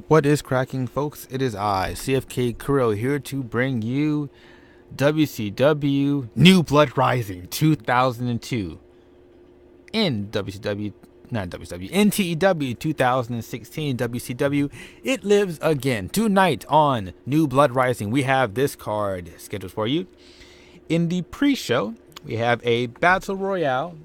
What is cracking, folks? It is I, CFK Kuro, here to bring you WCW New Blood Rising 2002 in WCW, not WCW, in TEW 2016 WCW. It lives again. Tonight on New Blood Rising, we have this card scheduled for you. In the pre-show, we have a Battle Royale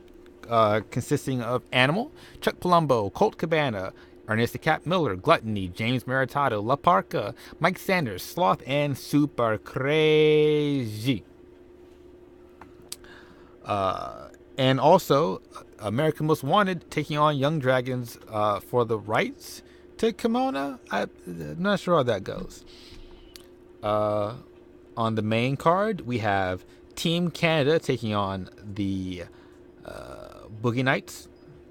consisting of Animal, Chuck Palumbo, Colt Cabana, Ernest the Cat Miller, Gluttony, James Maritato, La Parca, Mike Sanders, Sloth, and Super Crazy. And also, American Most Wanted taking on Young Dragons for the rights to Kimona. I'm not sure how that goes. On the main card, we have Team Canada taking on the Boogie Knights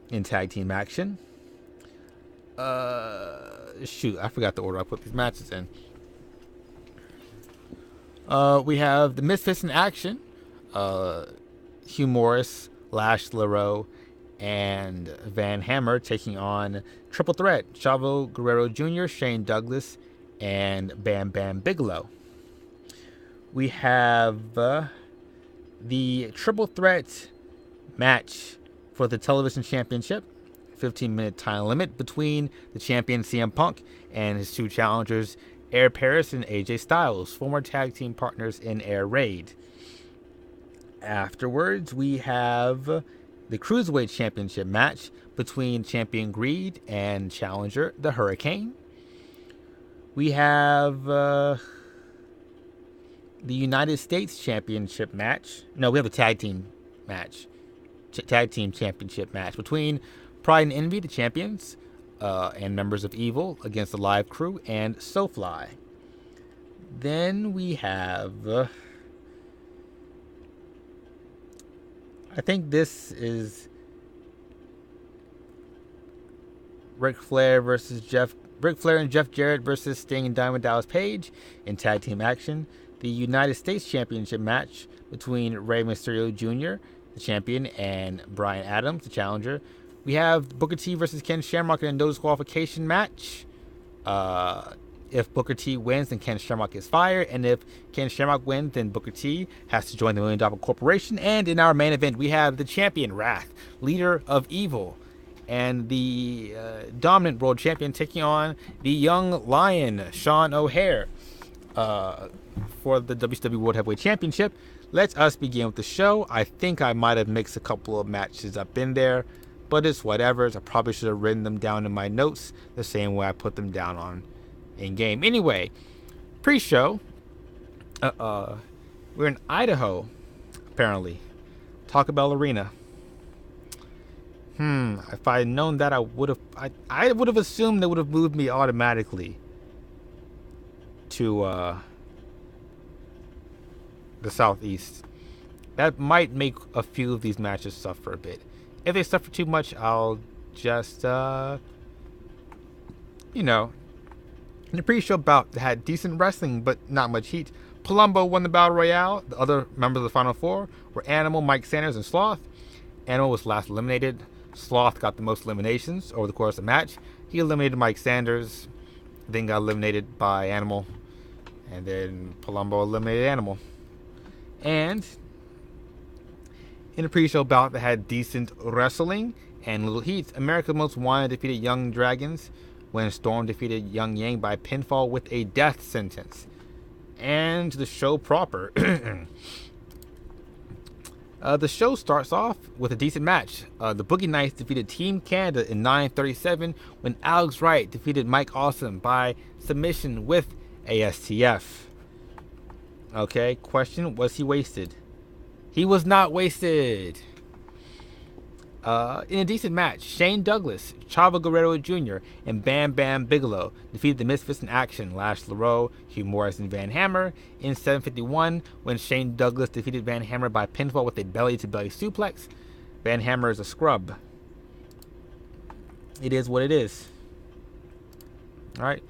in tag team action. Shoot, I forgot the order I put these matches in. We have the Misfits in action. Hugh Morris, Lash LaRoe, and Van Hammer taking on Triple Threat, Chavo Guerrero Jr., Shane Douglas, and Bam Bam Bigelow. We have the Triple Threat match for the television championship. 15-minute time limit between the champion CM Punk and his two challengers, Air Paris and AJ Styles, former tag team partners in Air Raid. Afterwards, we have the Cruiserweight Championship match between champion Greed and challenger the Hurricane. We have the United States Championship match. No, we have a tag team match. Tag team championship match between Pride and Envy, the champions, and members of Evil against the Live Crew and SoFly. Then we have, I think this is Ric Flair and Jeff Jarrett versus Sting and Diamond Dallas Page in tag team action. The United States Championship match between Rey Mysterio Jr., the champion, and Bryan Adams, the challenger. We have Booker T versus Ken Shamrock in a no disqualification match. If Booker T wins, then Ken Shamrock is fired. And if Ken Shamrock wins, then Booker T has to join the $1 Million Corporation. And in our main event, we have the champion, Wrath, leader of Evil, and the dominant world champion taking on the young lion, Sean O'Hare, for the WCW World Heavyweight Championship. Let us begin with the show. I think I might have mixed a couple of matches up in there, but it's whatever. I probably should have written them down in my notes the same way I put them down on in-game. Anyway, pre-show, we're in Idaho, apparently. Taco Bell Arena. If I had known that, I would have assumed they would have moved me automatically to the southeast. That might make a few of these matches suffer a bit. If they suffer too much, I'll just, in the pre-show bout, they had decent wrestling, but not much heat. Palumbo won the Battle Royale. The other members of the Final Four were Animal, Mike Sanders, and Sloth. Animal was last eliminated. Sloth got the most eliminations over the course of the match. He eliminated Mike Sanders, then got eliminated by Animal, and then Palumbo eliminated Animal. And in a pre-show bout that had decent wrestling and little heat, America's Most Wanted defeated Young Dragons when Storm defeated Young Yang by pinfall with a death sentence. And the show proper. The show starts off with a decent match. The Boogie Knights defeated Team Canada in 9:37 when Alex Wright defeated Mike Awesome by submission with ASTF. Okay, question, was he wasted? He was not wasted. In a decent match, Shane Douglas, Chavo Guerrero Jr., and Bam Bam Bigelow defeated the Misfits in action, Lash LaRoe, Hugh Morris, and Van Hammer in 7:51 when Shane Douglas defeated Van Hammer by pinfall with a belly-to-belly suplex. Van Hammer is a scrub. It is what it is. All right.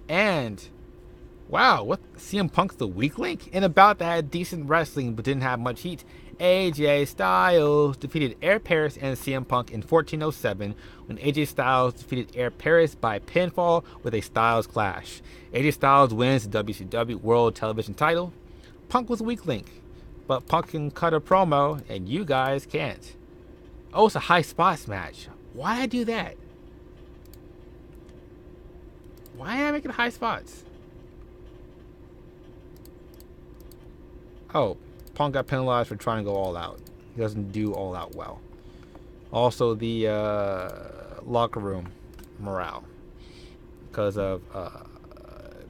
And wow, what, CM Punk's the weak link? In a bout that had decent wrestling but didn't have much heat, AJ Styles defeated Air Paris and CM Punk in 1407 when AJ Styles defeated Air Paris by pinfall with a Styles Clash. AJ Styles wins the WCW World Television title. Punk was a weak link, but Punk can cut a promo and you guys can't. Oh, it's a high spots match. Why did I do that? Why did I make it high spots? Oh, Punk got penalized for trying to go all out. He doesn't do all out well. Also, the locker room morale because of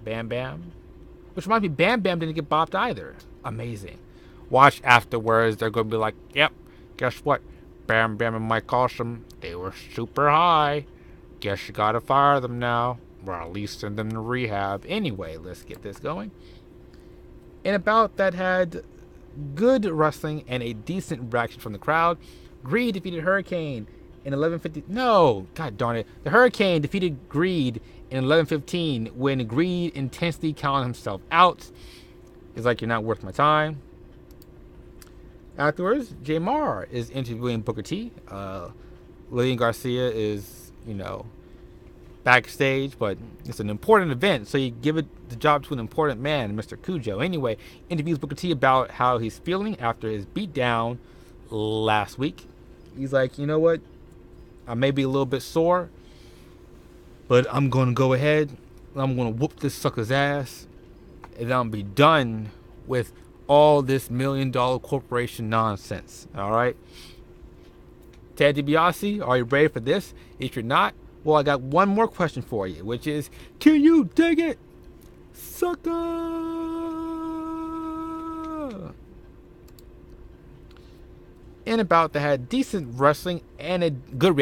Bam Bam. Which reminds me, Bam Bam didn't get bopped either. Amazing. Watch afterwards. They're going to be like, yep, guess what? Bam Bam and Mike Awesome, they were super high. Guess you got to fire them now. Or at least send them to rehab. Anyway, let's get this going. In a bout that had good wrestling and a decent reaction from the crowd, Greed defeated Hurricane in 11:50. No, god darn it. The Hurricane defeated Greed in 11:15 when Greed intensely counted himself out. He's like, you're not worth my time. Afterwards, Jamar is interviewing Booker T. Lillian Garcia is, backstage, but it's an important event, so you give it the job to an important man, Mr. Cujo. Anyway, interviews Booker T about how he's feeling after his beatdown last week. He's like, you know what? I may be a little bit sore, but I'm going to go ahead. I'm going to whoop this sucker's ass, and I'm going to be done with all this $1 million corporation nonsense. All right? Ted DiBiase, are you ready for this? If you're not, well, I got one more question for you, which is, can you dig it, sucker? In about that had decent wrestling and a good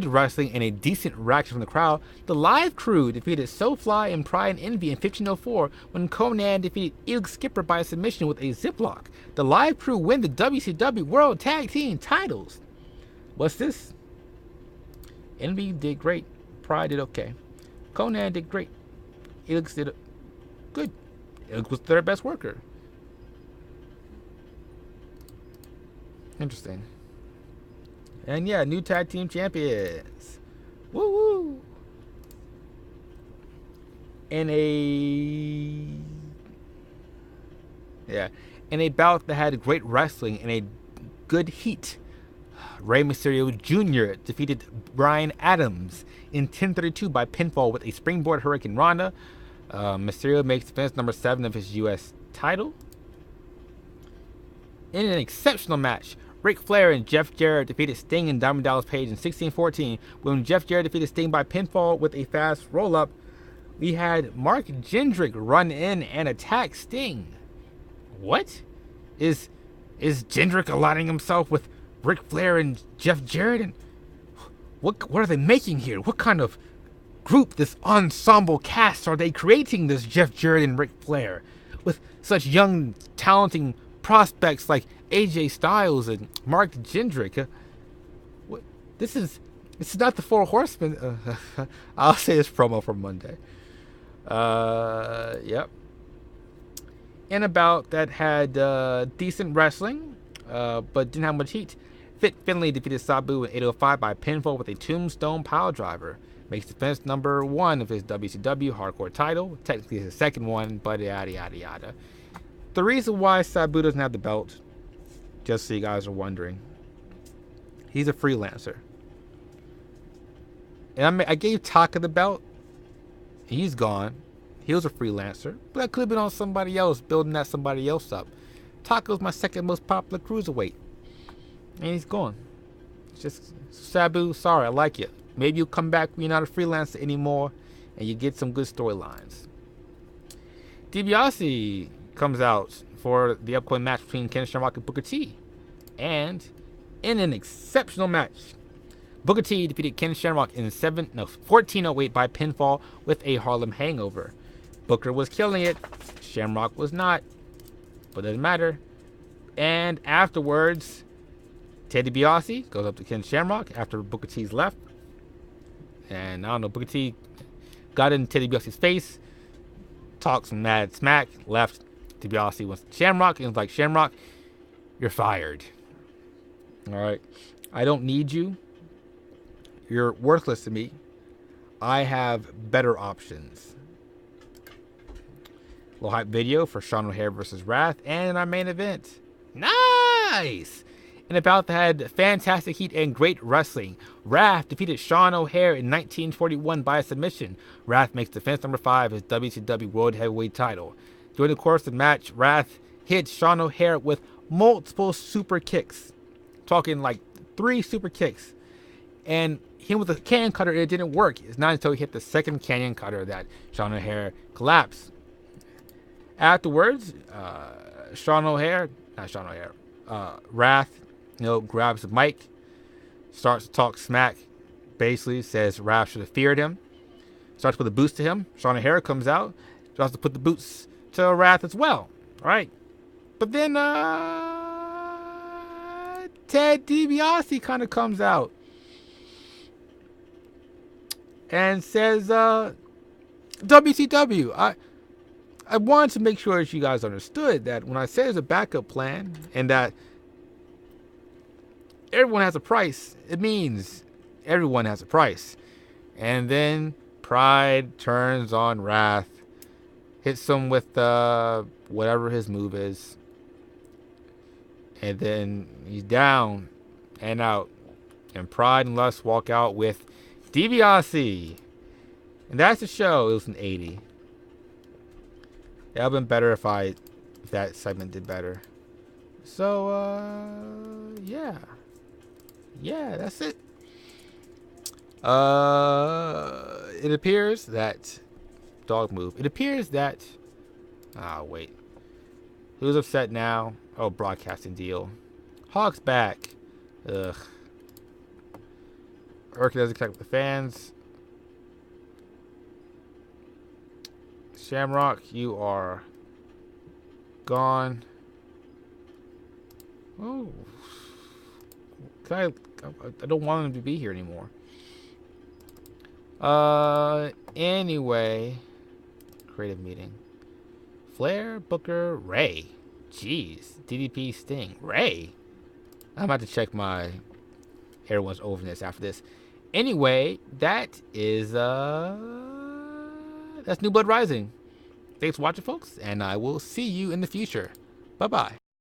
wrestling and a decent reaction from the crowd, the Live Crew defeated SoFly and Pride and Envy in 1504 when Conan defeated Ilg Skipper by submission with a ziplock. The Live Crew win the WCW World Tag Team titles. What's this? Envy did great. Pride did okay. Conan did great. Ilg did good. Ilg was their best worker. Interesting. And yeah, new tag team champions. Woo woo. In a bout that had great wrestling and a good heat, Rey Mysterio Jr. defeated Bryan Adams in 1032 by pinfall with a springboard Hurricane Rana. Mysterio makes defense number 7 of his U.S. title. In an exceptional match, Ric Flair and Jeff Jarrett defeated Sting and Diamond Dallas Page in 1614 when Jeff Jarrett defeated Sting by pinfall with a fast roll-up. We had Mark Jindrak run in and attack Sting. What? Is Jindrak aligning himself with Ric Flair and Jeff Jarrett? And what are they making here? What kind of group, this ensemble cast, are they creating, this Jeff Jarrett and Ric Flair? With such young, talented prospects like AJ Styles and Mark Jindrak. This is not the Four Horsemen. I'll say this promo for Monday. Yep. In a bout that had decent wrestling, but didn't have much heat, Fit Finlay defeated Sabu in 805 by pinfall with a tombstone pile driver. Makes defense number 1 of his WCW hardcore title. Technically his second one, but yada yada yada. The reason why Sabu doesn't have the belt, just so you guys are wondering, he's a freelancer. And I gave Taka the belt. He's gone. He was a freelancer, but I could have been on somebody else, building that somebody else up. Taka's my second most popular cruiserweight, and he's gone. It's just, Sabu, sorry, I like you. Maybe you'll come back when you're not a freelancer anymore, and you get some good storylines. DiBiase comes out for the upcoming match between Ken Shamrock and Booker T. And in an exceptional match, Booker T defeated Ken Shamrock in 1408 by pinfall with a Harlem Hangover. Booker was killing it. Shamrock was not. But it doesn't matter. And afterwards, Ted DiBiase goes up to Ken Shamrock after Booker T's left. And I don't know, Booker T got in Ted DiBiase's face, talked some mad smack, left. DiBiase went to Shamrock and was like, Shamrock, you're fired. All right. I don't need you. You're worthless to me. I have better options. Little hype video for Sean O'Haire versus Wrath, and our main event. Nice! In a bout that had fantastic heat and great wrestling, Wrath defeated Sean O'Haire in 1941 by a submission. Wrath makes defense number 5 as WCW World Heavyweight title. During the course of the match, Wrath hit Sean O'Haire with multiple super kicks. Talking like 3 super kicks. And him with a canyon cutter, it didn't work. It's not until he hit the second canyon cutter that Sean O'Haire collapsed. Afterwards, Wrath, grabs the mic, starts to talk smack, basically says Wrath should have feared him, starts to put the boots to him. Sean O'Haire comes out, starts to put the boots to Wrath as well. All right. But then Ted DiBiase kind of comes out and says, WCW, I wanted to make sure that you guys understood that when I say there's a backup plan and that everyone has a price, it means everyone has a price. And then Pride turns on Wrath, hits him with whatever his move is, and then he's down and out. And Pride and Lust walk out with DiBiase. And that's the show. It was an 80. It would have been better if that segment did better. So, yeah. Yeah, that's it. It appears that... Dog move. It appears that... wait. Who's upset now? Oh, broadcasting deal. Hawk's back. Ugh. Urk doesn't connect with the fans. Shamrock, you are gone. Oh, I don't want him to be here anymore. Anyway, creative meeting. Flair, Booker, Ray. Jeez, DDP, Sting, Ray. I'm about to check my everyone's overness after this. Anyway, that is that's New Blood Rising. Thanks for watching, folks, and I will see you in the future. Bye-bye.